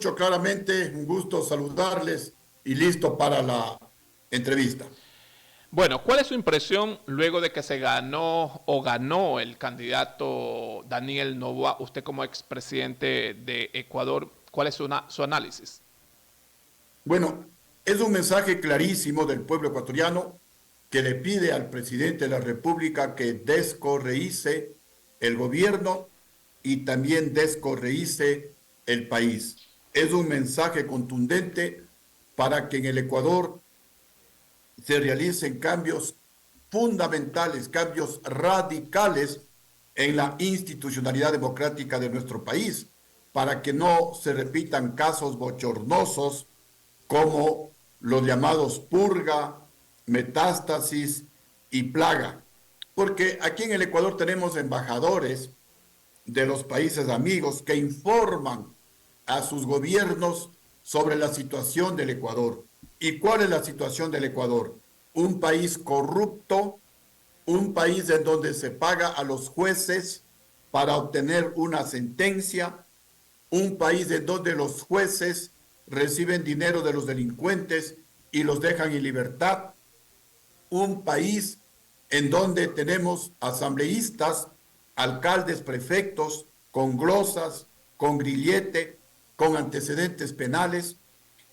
claramente, un gusto saludarles y listo para la entrevista. Bueno, ¿cuál es su impresión luego de que se ganó o ganó el candidato Daniel Noboa, usted como expresidente de Ecuador? ¿Cuál es su análisis? Bueno, es un mensaje clarísimo del pueblo ecuatoriano que le pide al presidente de la República que descorreice el gobierno y también descorreice el país. Es un mensaje contundente para que en el Ecuador se realicen cambios fundamentales, cambios radicales en la institucionalidad democrática de nuestro país, para que no se repitan casos bochornosos como los llamados purga, metástasis y plaga. Porque aquí en el Ecuador tenemos embajadores de los países amigos que informan a sus gobiernos sobre la situación del Ecuador. ¿Y cuál es la situación del Ecuador? Un país corrupto, un país en donde se paga a los jueces para obtener una sentencia, un país en donde los jueces reciben dinero de los delincuentes y los dejan en libertad, un país en donde tenemos asambleístas, alcaldes, prefectos con glosas, con grillete, con antecedentes penales,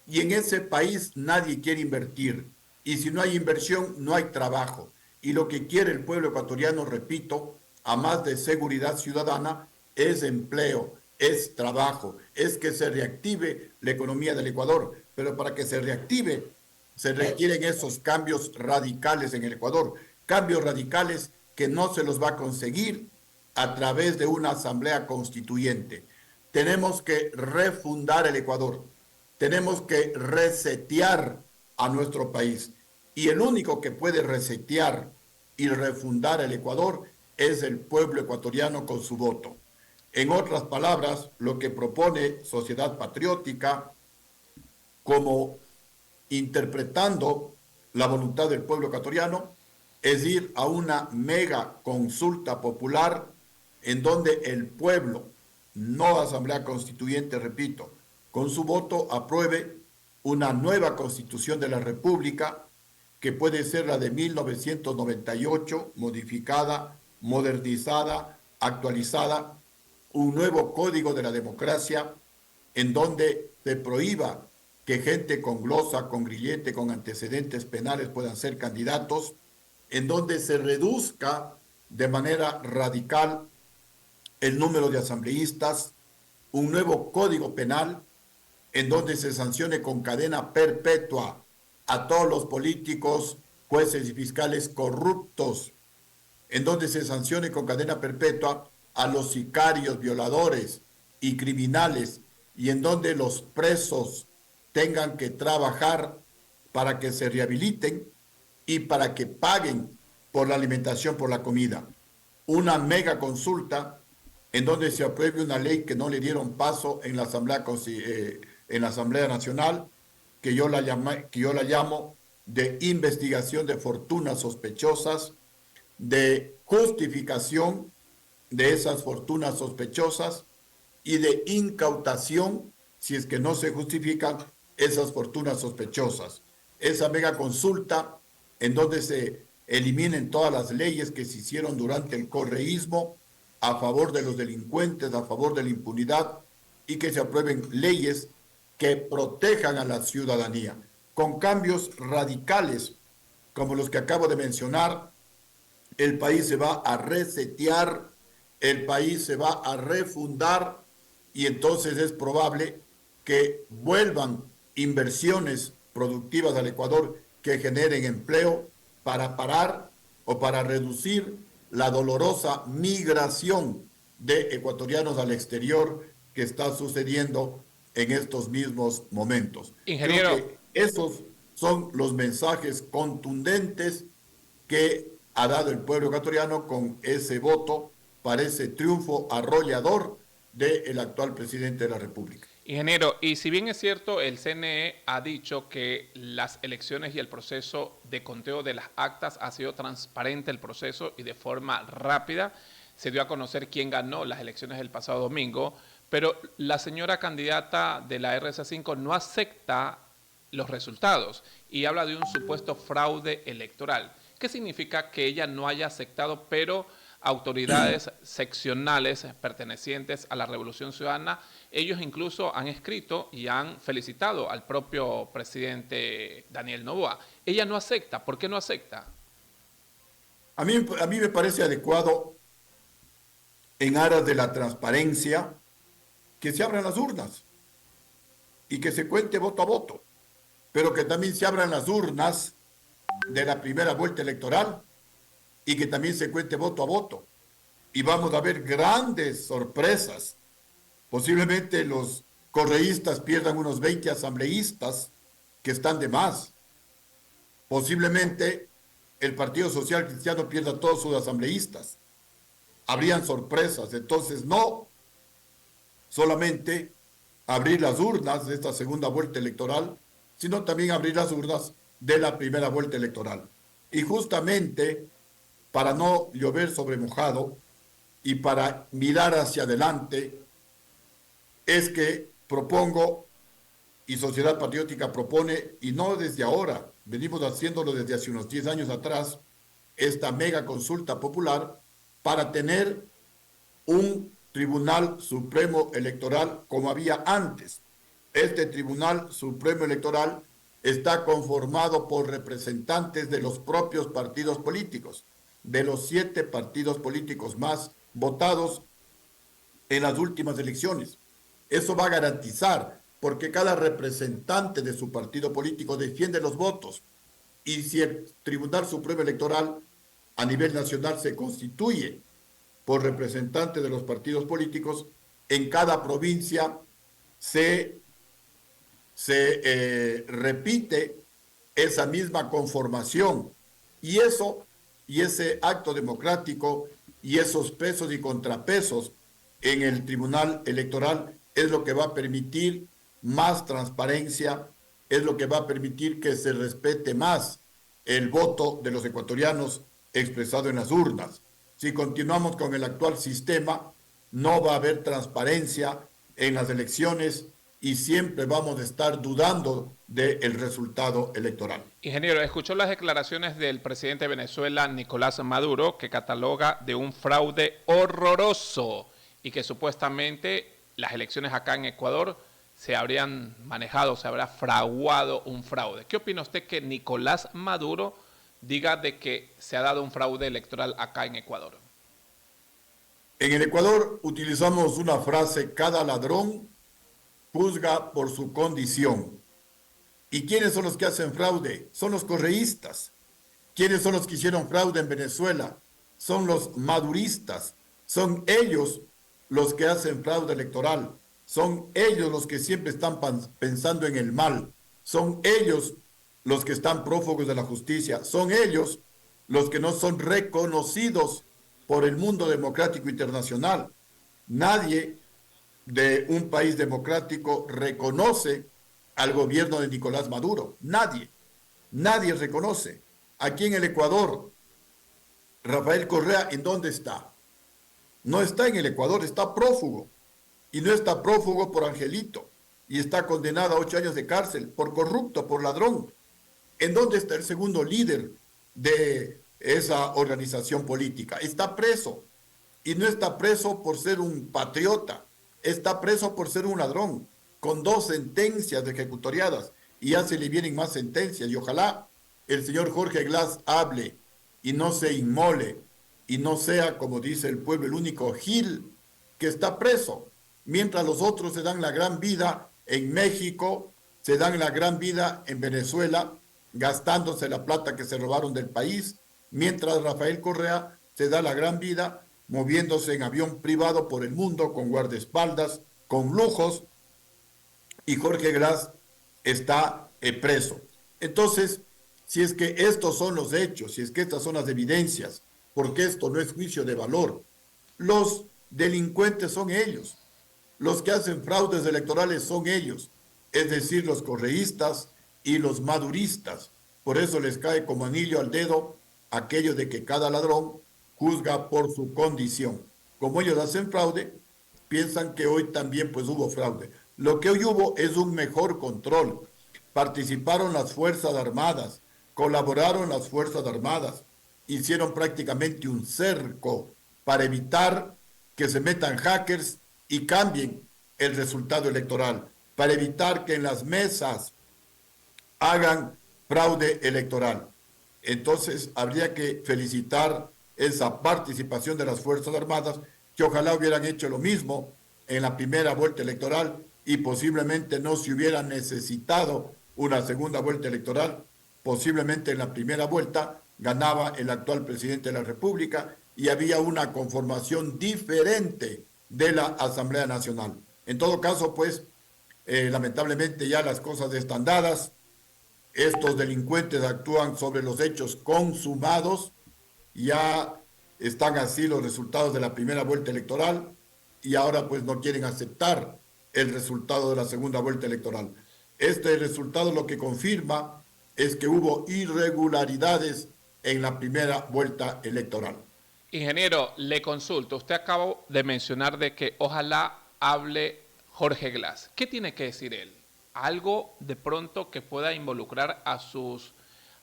y en ese país nadie quiere invertir. Y si no hay inversión, no hay trabajo. Y lo que quiere el pueblo ecuatoriano, repito, a más de seguridad ciudadana, es empleo, es trabajo, es que se reactive la economía del Ecuador. Pero para que se reactive, se requieren esos cambios radicales en el Ecuador, cambios radicales que no se los va a conseguir a través de una asamblea constituyente. Tenemos que refundar el Ecuador, tenemos que resetear a nuestro país y el único que puede resetear y refundar el Ecuador es el pueblo ecuatoriano con su voto. En otras palabras, lo que propone Sociedad Patriótica como interpretando la voluntad del pueblo ecuatoriano, es ir a una mega consulta popular en donde el pueblo, no asamblea constituyente, repito, con su voto apruebe una nueva constitución de la República que puede ser la de 1998, modificada, modernizada, actualizada, un nuevo código de la democracia en donde se prohíba que gente con glosa, con grillete, con antecedentes penales puedan ser candidatos, en donde se reduzca de manera radical el número de asambleístas, un nuevo código penal en donde se sancione con cadena perpetua a todos los políticos, jueces y fiscales corruptos, en donde se sancione con cadena perpetua a los sicarios, violadores y criminales, y en donde los presos tengan que trabajar para que se rehabiliten y para que paguen por la alimentación, por la comida. Una mega consulta en donde se apruebe una ley que no le dieron paso en la Asamblea Nacional, que yo la llamo de investigación de fortunas sospechosas, de justificación de esas fortunas sospechosas y de incautación si es que no se justifican esas fortunas sospechosas. Esa mega consulta en donde se eliminen todas las leyes que se hicieron durante el correísmo a favor de los delincuentes, a favor de la impunidad, y que se aprueben leyes que protejan a la ciudadanía, con cambios radicales como los que acabo de mencionar. El país se va a resetear, el país se va a refundar y entonces es probable que vuelvan inversiones productivas al Ecuador que generen empleo para parar o para reducir la dolorosa migración de ecuatorianos al exterior que está sucediendo en estos mismos momentos. Creo Ingeniero, que esos son los mensajes contundentes que ha dado el pueblo ecuatoriano con ese voto para ese triunfo arrollador del actual presidente de la República. ingeniero, y si bien es cierto, el CNE ha dicho que las elecciones y el proceso de conteo de las actas ha sido transparente el proceso y de forma rápida, se dio a conocer quién ganó las elecciones el pasado domingo, Pero la señora candidata de la RC5 no acepta los resultados y habla de un supuesto fraude electoral. ¿Qué significa que ella no haya aceptado, pero autoridades seccionales pertenecientes a la Revolución Ciudadana, ellos incluso han escrito y han felicitado al propio presidente Daniel Noboa? Ella no acepta. ¿Por qué no acepta? A mí me parece adecuado, en aras de la transparencia, que se abran las urnas y que se cuente voto a voto, pero que también se abran las urnas de la primera vuelta electoral y que también se cuente voto a voto. Y vamos a ver grandes sorpresas. Posiblemente los correístas pierdan unos 20 asambleístas que están de más. Posiblemente el Partido Social Cristiano pierda todos sus asambleístas. Habrían sorpresas. Entonces, no solamente abrir las urnas de esta segunda vuelta electoral, sino también abrir las urnas de la primera vuelta electoral. Y justamente para no llover sobre mojado y para mirar hacia adelante, es que propongo, y Sociedad Patriótica propone, y no desde ahora, venimos haciéndolo desde hace unos 10 años atrás, esta mega consulta popular para tener un Tribunal Supremo Electoral como había antes. Este Tribunal Supremo Electoral está conformado por representantes de los propios partidos políticos, de los 7 partidos políticos más votados en las últimas elecciones. Eso va a garantizar, porque cada representante de su partido político defiende los votos. Y si el Tribunal Supremo Electoral a nivel nacional se constituye por representantes de los partidos políticos, en cada provincia se repite esa misma conformación. Y eso, y ese acto democrático y esos pesos y contrapesos en el Tribunal Electoral es lo que va a permitir más transparencia, es lo que va a permitir que se respete más el voto de los ecuatorianos expresado en las urnas. Si continuamos con el actual sistema, no va a haber transparencia en las elecciones y siempre vamos a estar dudando del resultado electoral. Ingeniero, escuchó las declaraciones del presidente de Venezuela, Nicolás Maduro, que cataloga de un fraude horroroso y que supuestamente las elecciones acá en Ecuador se habrían manejado, se habrá fraguado un fraude. ¿Qué opina usted que Nicolás Maduro diga de que se ha dado un fraude electoral acá en Ecuador? En el Ecuador utilizamos una frase: cada ladrón juzga por su condición. ¿Y quiénes son los que hacen fraude? Son los correístas. ¿Quiénes son los que hicieron fraude en Venezuela? Son los maduristas. Son ellos los que hacen fraude electoral. Son ellos los que siempre están pensando en el mal. Son ellos los que están prófugos de la justicia. Son ellos los que no son reconocidos por el mundo democrático internacional. Nadie de un país democrático reconoce al gobierno de Nicolás Maduro. Nadie. Nadie reconoce. Aquí en el Ecuador, Rafael Correa, ¿en dónde está? No está en el Ecuador, está prófugo. Y no está prófugo por angelito. Y está condenado a 8 años de cárcel por corrupto, por ladrón. ¿En dónde está el segundo líder de esa organización política? Está preso. Y no está preso por ser un patriota. Está preso por ser un ladrón, con 2 sentencias ejecutoriadas. Y ya se le vienen más sentencias. Y ojalá el señor Jorge Glass hable y no se inmole y no sea, como dice el pueblo, el único gil que está preso, mientras los otros se dan la gran vida en México, se dan la gran vida en Venezuela, gastándose la plata que se robaron del país, mientras Rafael Correa se da la gran vida moviéndose en avión privado por el mundo con guardaespaldas, con lujos, y Jorge Glass está preso. Entonces, si es que estos son los hechos, si es que estas son las evidencias, porque esto no es juicio de valor, los delincuentes son ellos, los que hacen fraudes electorales son ellos, es decir, los correístas y los maduristas. Por eso les cae como anillo al dedo aquello de que cada ladrón juzga por su condición. Como ellos hacen fraude, piensan que hoy también pues hubo fraude. Lo que hoy hubo es un mejor control. Participaron las Fuerzas Armadas, colaboraron las Fuerzas Armadas, hicieron prácticamente un cerco para evitar que se metan hackers y cambien el resultado electoral, para evitar que en las mesas hagan fraude electoral. Entonces, habría que felicitar esa participación de las Fuerzas Armadas, que ojalá hubieran hecho lo mismo en la primera vuelta electoral y posiblemente no se hubiera necesitado una segunda vuelta electoral. Posiblemente en la primera vuelta ganaba el actual presidente de la República y había una conformación diferente de la Asamblea Nacional. En todo caso, pues, lamentablemente ya las cosas están dadas. Estos delincuentes actúan sobre los hechos consumados, ya están así los resultados de la primera vuelta electoral y ahora pues no quieren aceptar el resultado de la segunda vuelta electoral. Este resultado lo que confirma es que hubo irregularidades en la primera vuelta electoral. Ingeniero, le consulto. Usted acabó de mencionar de que ojalá hable Jorge Glass. ¿Qué tiene que decir él? ¿Algo de pronto que pueda involucrar a sus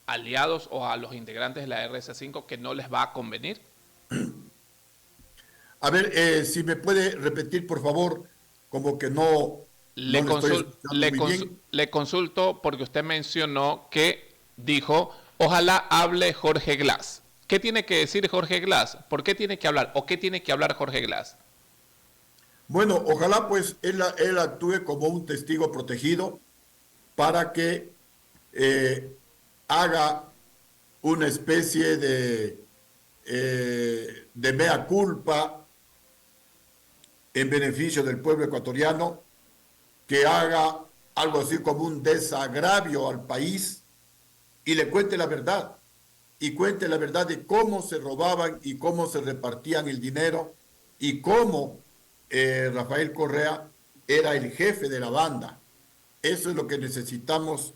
aliados o a los integrantes de la RC5 que no les va a convenir? A ver, si me puede repetir, por favor, como que no le estoy escuchando muy bien. Le consulto porque usted mencionó que dijo, ojalá hable Jorge Glass. ¿Qué tiene que decir Jorge Glass? ¿Por qué tiene que hablar? ¿O qué tiene que hablar Jorge Glass? Bueno, ojalá pues él actúe como un testigo protegido para que haga una especie de mea culpa en beneficio del pueblo ecuatoriano, que haga algo así como un desagravio al país y le cuente la verdad, y cuente la verdad de cómo se robaban y cómo se repartían el dinero y cómo Rafael Correa era el jefe de la banda. Eso es lo que necesitamos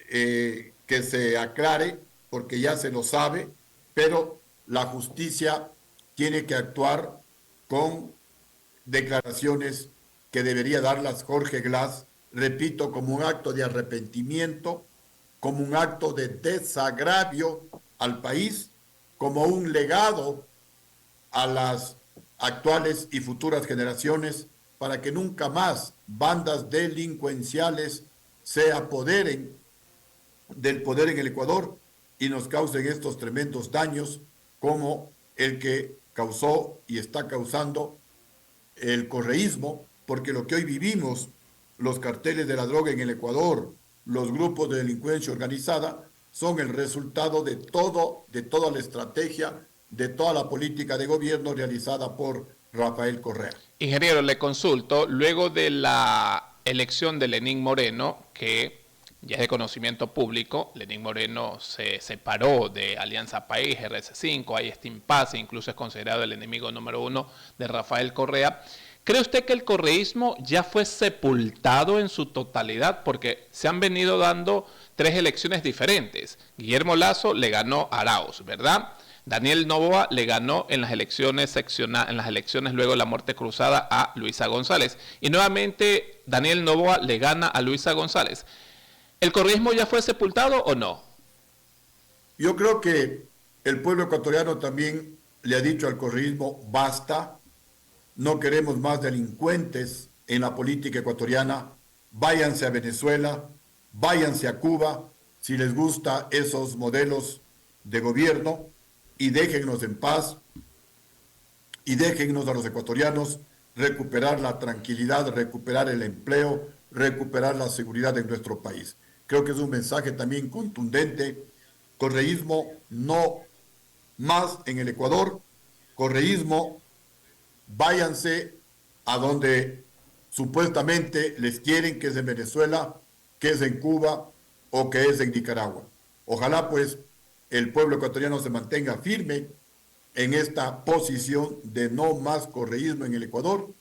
que se aclare, porque ya se lo sabe, pero la justicia tiene que actuar con declaraciones que debería darlas Jorge Glass, repito, como un acto de arrepentimiento, como un acto de desagravio al país, como un legado a las actuales y futuras generaciones para que nunca más bandas delincuenciales se apoderen del poder en el Ecuador y nos causen estos tremendos daños como el que causó y está causando el correísmo, porque lo que hoy vivimos, los carteles de la droga en el Ecuador, los grupos de delincuencia organizada, son el resultado de toda la estrategia, de toda la política de gobierno realizada por Rafael Correa. Ingeniero, le consulto, luego de la elección de Lenín Moreno, que ya es de conocimiento público, Lenín Moreno se separó de Alianza País, RC5, hay este impasse, incluso es considerado el enemigo número uno de Rafael Correa. ¿Cree usted que el correísmo ya fue sepultado en su totalidad? Porque se han venido dando 3 elecciones diferentes. Guillermo Lasso le ganó a Arauz, ¿verdad? Daniel Noboa le ganó en las elecciones luego de la muerte cruzada a Luisa González. Y nuevamente Daniel Noboa le gana a Luisa González. ¿El correísmo ya fue sepultado o no? Yo creo que el pueblo ecuatoriano también le ha dicho al correísmo, basta, no queremos más delincuentes en la política ecuatoriana, váyanse a Venezuela, váyanse a Cuba, si les gusta esos modelos de gobierno, y déjennos en paz, y déjennos a los ecuatorianos recuperar la tranquilidad, recuperar el empleo, recuperar la seguridad en nuestro país. Creo que es un mensaje también contundente. Correísmo no más en el Ecuador. Correísmo, váyanse a donde supuestamente les quieren, que es en Venezuela, que es en Cuba o que es en Nicaragua. Ojalá pues el pueblo ecuatoriano se mantenga firme en esta posición de no más correísmo en el Ecuador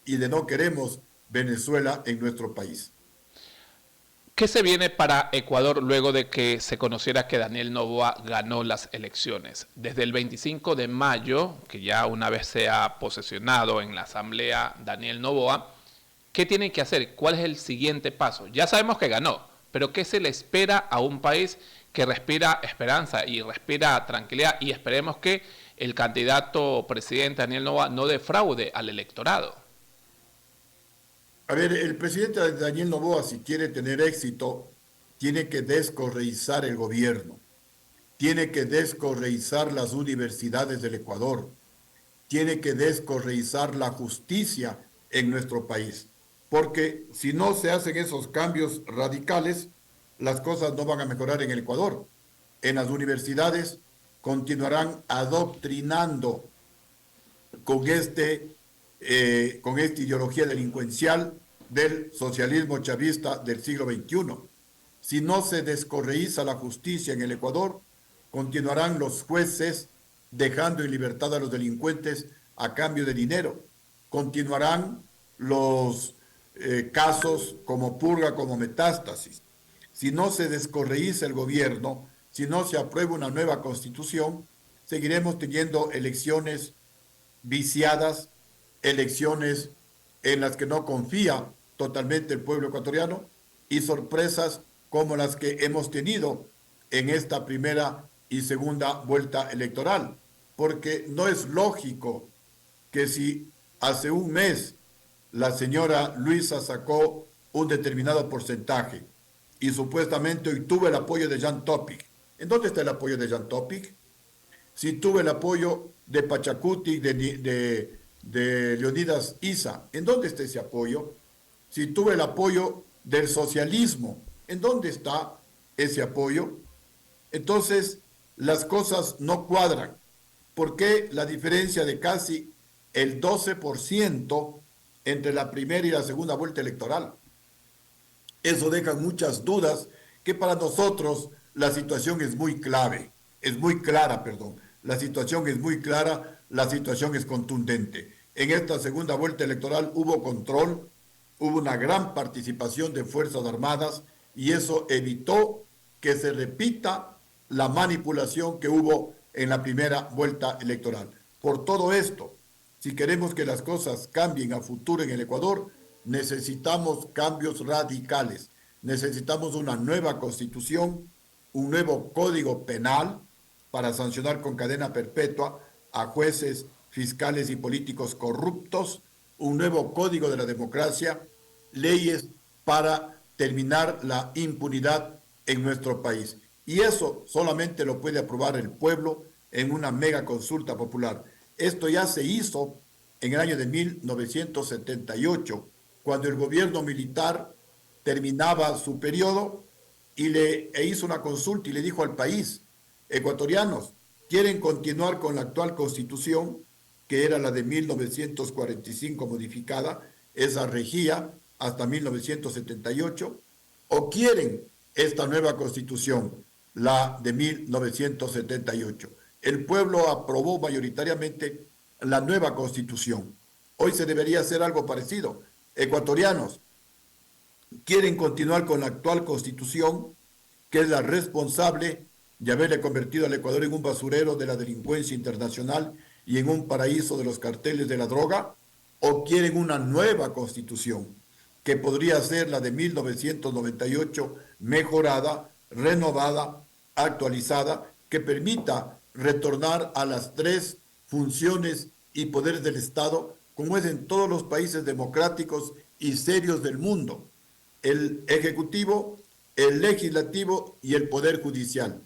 y de no queremos Venezuela en nuestro país. ¿Qué se viene para Ecuador luego de que se conociera que Daniel Noboa ganó las elecciones? Desde el 25 de mayo, que ya una vez se ha posesionado en la asamblea Daniel Noboa, ¿qué tiene que hacer? ¿Cuál es el siguiente paso? Ya sabemos que ganó, pero ¿qué se le espera a un país que respira esperanza y respira tranquilidad? Y esperemos que el candidato presidente Daniel Noboa no defraude al electorado. A ver, el presidente Daniel Noboa, si quiere tener éxito, tiene que descorreizar el gobierno, tiene que descorreizar las universidades del Ecuador, tiene que descorreizar la justicia en nuestro país. Porque si no se hacen esos cambios radicales, las cosas no van a mejorar en el Ecuador. En las universidades continuarán adoctrinando con con esta ideología delincuencial del socialismo chavista del siglo XXI. Si no se descorreiza la justicia en el Ecuador, continuarán los jueces dejando en libertad a los delincuentes a cambio de dinero. Continuarán los casos como purga, como metástasis. Si no se descorreiza el gobierno, si no se aprueba una nueva constitución, seguiremos teniendo elecciones viciadas, elecciones en las que no confía totalmente el pueblo ecuatoriano y sorpresas como las que hemos tenido en esta primera y segunda vuelta electoral, porque no es lógico que si hace un mes la señora Luisa sacó un determinado porcentaje y supuestamente hoy tuvo el apoyo de Jan Topic. ¿En dónde está el apoyo de Jan Topic? Si tuve el apoyo de Pachacuti, de Leonidas Issa, ¿en dónde está ese apoyo? Si tuve el apoyo del socialismo, ¿en dónde está ese apoyo? Entonces, las cosas no cuadran. ¿Por qué la diferencia de casi el 12% entre la primera y la segunda vuelta electoral? Eso deja muchas dudas que para nosotros la situación es muy clave, es muy clara, perdón. La situación es muy clara, la situación es contundente. En esta segunda vuelta electoral hubo control, hubo una gran participación de Fuerzas Armadas y eso evitó que se repita la manipulación que hubo en la primera vuelta electoral. Por todo esto, si queremos que las cosas cambien a futuro en el Ecuador, necesitamos cambios radicales, necesitamos una nueva constitución, un nuevo código penal para sancionar con cadena perpetua a jueces, fiscales y políticos corruptos, un nuevo código de la democracia, leyes para terminar la impunidad en nuestro país. Y eso solamente lo puede aprobar el pueblo en una mega consulta popular. Esto ya se hizo en el año de 1978, cuando el gobierno militar terminaba su periodo e hizo una consulta y le dijo al país: ecuatorianos, ¿quieren continuar con la actual constitución, que era la de 1945 modificada, esa regía hasta 1978, o quieren esta nueva constitución, la de 1978? El pueblo aprobó mayoritariamente la nueva constitución. Hoy se debería hacer algo parecido. Ecuatorianos, ¿quieren continuar con la actual constitución, que es la responsable de haberle convertido al Ecuador en un basurero de la delincuencia internacional y en un paraíso de los carteles de la droga? ¿O quieren una nueva constitución, que podría ser la de 1998, mejorada, renovada, actualizada, que permita retornar a las tres funciones y poderes del Estado, como es en todos los países democráticos y serios del mundo: el ejecutivo, el legislativo y el poder judicial?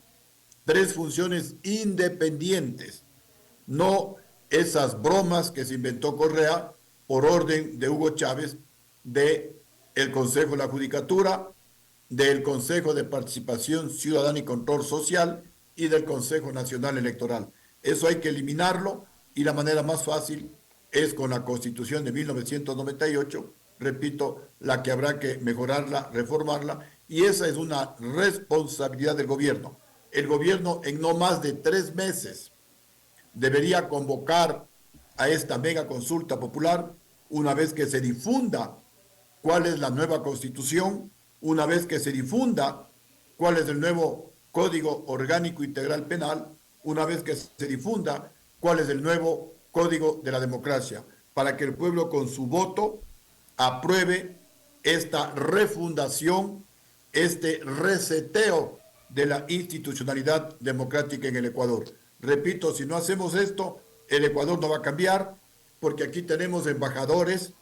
Tres funciones independientes, no esas bromas que se inventó Correa por orden de Hugo Chávez, de el Consejo de la Judicatura, del Consejo de Participación Ciudadana y Control Social y del Consejo Nacional Electoral. Eso hay que eliminarlo, y la manera más fácil es con la Constitución de 1998, repito, la que habrá que mejorarla, reformarla, y esa es una responsabilidad del gobierno. El gobierno en no más de 3 meses debería convocar a esta mega consulta popular, una vez que se difunda cuál es la nueva constitución, una vez que se difunda cuál es el nuevo Código Orgánico Integral Penal, una vez que se difunda cuál es el nuevo Código de la Democracia, para que el pueblo con su voto apruebe esta refundación, este reseteo de la institucionalidad democrática en el Ecuador. Repito, si no hacemos esto, el Ecuador no va a cambiar, porque aquí tenemos embajadores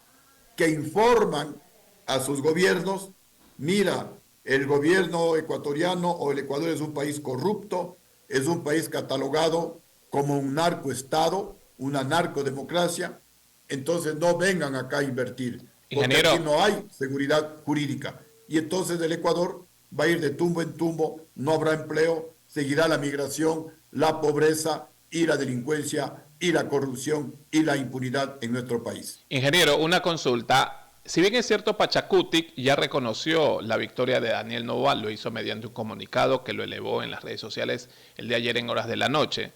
que informan a sus gobiernos: mira, el gobierno ecuatoriano o el Ecuador es un país corrupto, es un país catalogado como un narcoestado, una narcodemocracia, entonces no vengan acá a invertir, porque Ingeniero, aquí no hay seguridad jurídica. Y entonces el Ecuador va a ir de tumbo en tumbo, no habrá empleo, seguirá la migración, la pobreza y la delincuencia y la corrupción y la impunidad en nuestro país. ingeniero, una consulta. Si bien es cierto, Pachacutic ya reconoció la victoria de Daniel Noboa, lo hizo mediante un comunicado que lo elevó en las redes sociales el día de ayer en horas de la noche.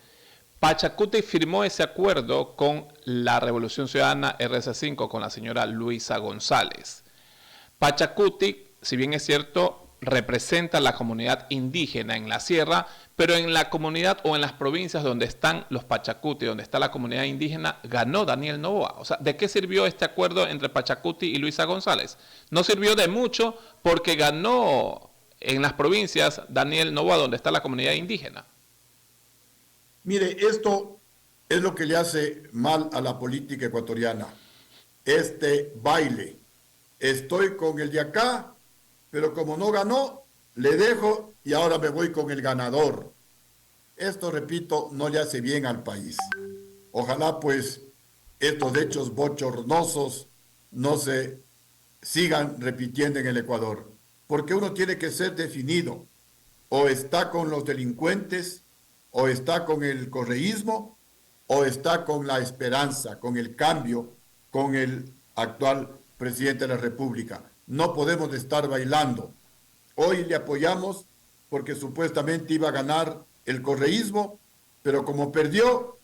Pachacutic firmó ese acuerdo con la Revolución Ciudadana RC5, con la señora Luisa González. Pachacutic, si bien es cierto, representa la comunidad indígena en la sierra, pero en la comunidad o en las provincias donde están los Pachacuti, donde está la comunidad indígena, ganó Daniel Noboa. O sea, ¿de qué sirvió este acuerdo entre Pachacuti y Luisa González? No sirvió de mucho porque ganó en las provincias Daniel Noboa, donde está la comunidad indígena. Mire, esto es lo que le hace mal a la política ecuatoriana, este baile. Estoy con el de acá, pero como no ganó, le dejo y ahora me voy con el ganador. Esto, repito, no le hace bien al país. Ojalá pues estos hechos bochornosos no se sigan repitiendo en el Ecuador, porque uno tiene que ser definido: o está con los delincuentes, o está con el correísmo, o está con la esperanza, con el cambio, con el actual presidente de la República. No podemos estar bailando. Hoy le apoyamos porque supuestamente iba a ganar el correísmo, pero como perdió,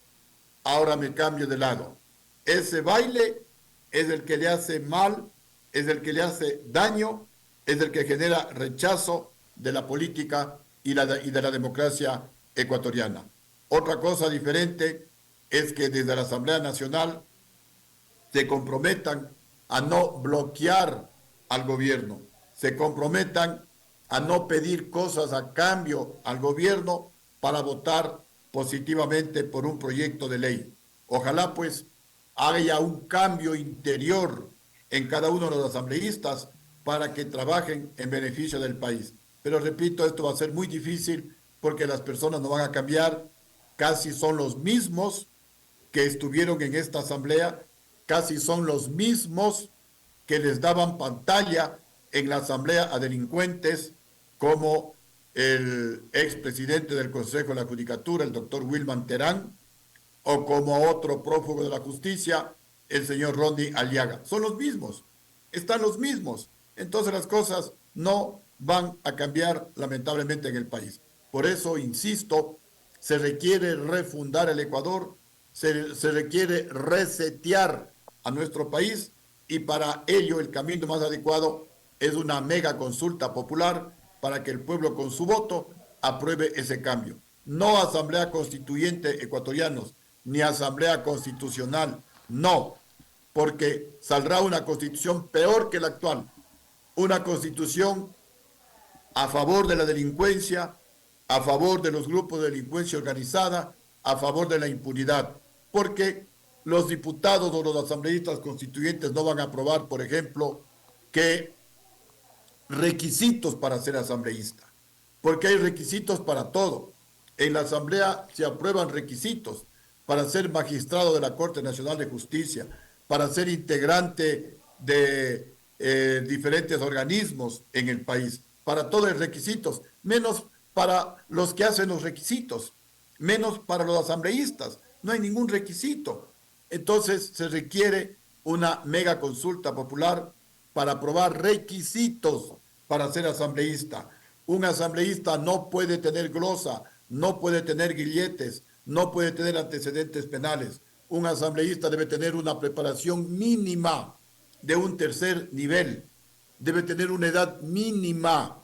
ahora me cambio de lado. Ese baile es el que le hace mal, es el que le hace daño, es el que genera rechazo de la política y de la democracia ecuatoriana. Otra cosa diferente es que desde la Asamblea Nacional se comprometan a no bloquear al gobierno, se comprometan a no pedir cosas a cambio al gobierno para votar positivamente por un proyecto de ley. Ojalá pues haya un cambio interior en cada uno de los asambleístas para que trabajen en beneficio del país. Pero repito, esto va a ser muy difícil porque las personas no van a cambiar, casi son los mismos que estuvieron en esta asamblea, casi son los mismos que les daban pantalla en la asamblea a delincuentes como el expresidente del Consejo de la Judicatura, el doctor Wilman Terán, o como otro prófugo de la justicia, el señor Ronnie Aliaga. Son los mismos, están los mismos. Entonces las cosas no van a cambiar lamentablemente en el país. Por eso, insisto, se requiere refundar el Ecuador, se requiere resetear a nuestro país, y para ello el camino más adecuado es una mega consulta popular para que el pueblo con su voto apruebe ese cambio. No asamblea constituyente ecuatorianos, ni asamblea constitucional, no, porque saldrá una constitución peor que la actual, una constitución a favor de la delincuencia, a favor de los grupos de delincuencia organizada, a favor de la impunidad, porque los diputados o los asambleístas constituyentes no van a aprobar, por ejemplo, que requisitos para ser asambleísta, porque hay requisitos para todo. En la asamblea se aprueban requisitos para ser magistrado de la Corte Nacional de Justicia, para ser integrante de diferentes organismos en el país. Para todo hay requisitos, menos para los que hacen los requisitos, menos para los asambleístas. No hay ningún requisito. Entonces se requiere una mega consulta popular para aprobar requisitos para ser asambleísta. Un asambleísta no puede tener glosa, no puede tener grilletes, no puede tener antecedentes penales. Un asambleísta debe tener una preparación mínima de un tercer nivel. debe tener una edad mínima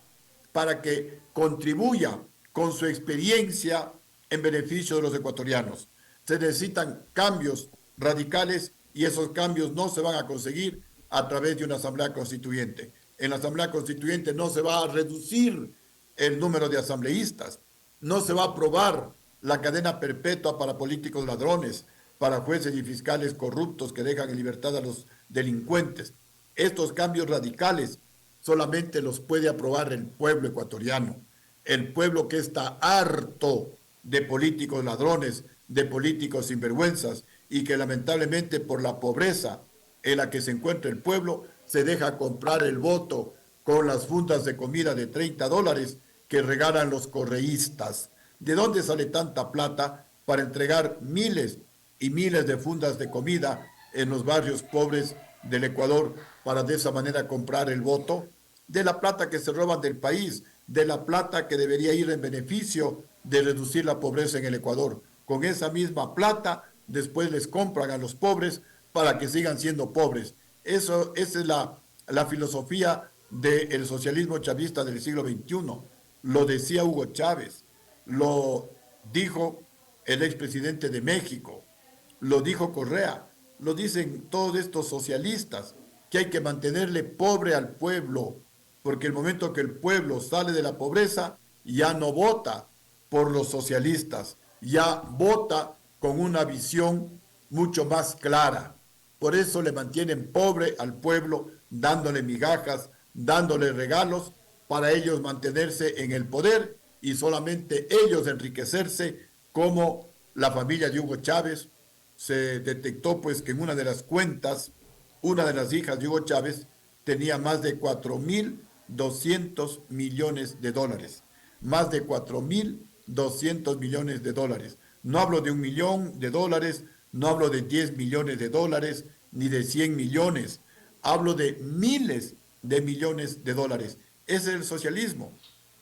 para que contribuya con su experiencia en beneficio de los ecuatorianos. Se necesitan cambios radicales y esos cambios no se van a conseguir a través de una asamblea constituyente. En la asamblea constituyente no se va a reducir el número de asambleístas, no se va a aprobar la cadena perpetua para políticos ladrones, para jueces y fiscales corruptos que dejan en libertad a los delincuentes. Estos cambios radicales solamente los puede aprobar el pueblo ecuatoriano, el pueblo que está harto de políticos ladrones, de políticos sinvergüenzas y que lamentablemente por la pobreza en la que se encuentra el pueblo se deja comprar el voto con las fundas de comida de $30 que regalan los correístas. ¿De dónde sale tanta plata para entregar miles y miles de fundas de comida en los barrios pobres del Ecuador para de esa manera comprar el voto? De la plata que se roban del país, de la plata que debería ir en beneficio de reducir la pobreza en el Ecuador. Con esa misma plata después les compran a los pobres para que sigan siendo pobres. Esa es la filosofía del socialismo chavista del siglo XXI. Lo decía Hugo Chávez, lo dijo el expresidente de México, lo dijo Correa, lo dicen todos estos socialistas, que hay que mantenerle pobre al pueblo, porque el momento que el pueblo sale de la pobreza, ya no vota por los socialistas, ya vota con una visión mucho más clara. Por eso le mantienen pobre al pueblo, dándole migajas, dándole regalos, para ellos mantenerse en el poder y solamente ellos enriquecerse, como la familia de Hugo Chávez. Se detectó pues que en una de las cuentas, una de las hijas de Hugo Chávez tenía más de 4.200 millones de dólares. Más de 4.200 millones de dólares. No hablo de $1 millón, no hablo de 10 millones de dólares, ni de 100 millones. Hablo de miles de millones de dólares. Ese es el socialismo.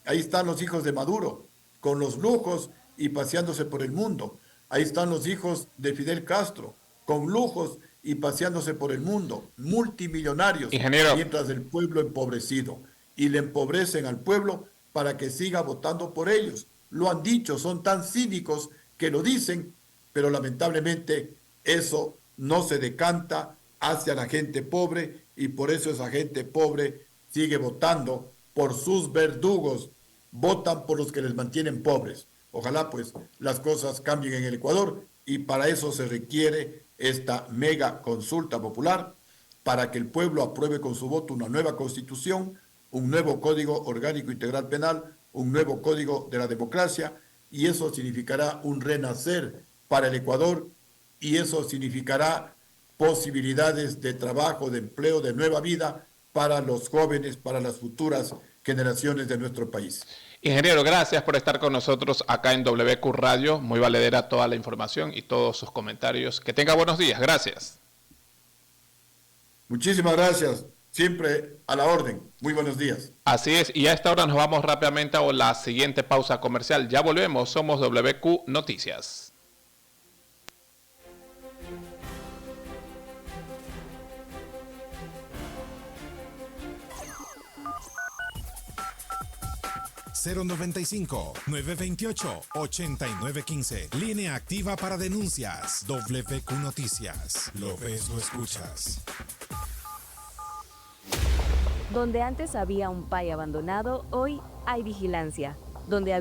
Ahí están los hijos de Maduro, con los lujos y paseándose por el mundo. Ahí están los hijos de Fidel Castro, con lujos y paseándose por el mundo, multimillonarios, Ingeniero, mientras el pueblo empobrecido. Y le empobrecen al pueblo para que siga votando por ellos. Lo han dicho, son tan cínicos que lo dicen, pero lamentablemente eso no se decanta hacia la gente pobre y por eso esa gente pobre sigue votando por sus verdugos, votan por los que les mantienen pobres. Ojalá pues las cosas cambien en el Ecuador y para eso se requiere esta mega consulta popular para que el pueblo apruebe con su voto una nueva constitución, un nuevo código orgánico integral penal, un nuevo código de la democracia y eso significará un renacer para el Ecuador y eso significará posibilidades de trabajo, de empleo, de nueva vida para los jóvenes, para las futuras generaciones de nuestro país. ingeniero, gracias por estar con nosotros acá en WQ Radio. Muy valedera toda la información y todos sus comentarios. Que tenga buenos días. Gracias. Muchísimas gracias. Siempre a la orden. Muy buenos días. Así es. Y a esta hora nos vamos rápidamente a la siguiente pausa comercial. Ya volvemos. Somos WQ Noticias. (095) 928-8915. Línea activa para denuncias. WQ Noticias. Lo ves, lo escuchas. Donde antes había un PAI abandonado, hoy hay vigilancia. Donde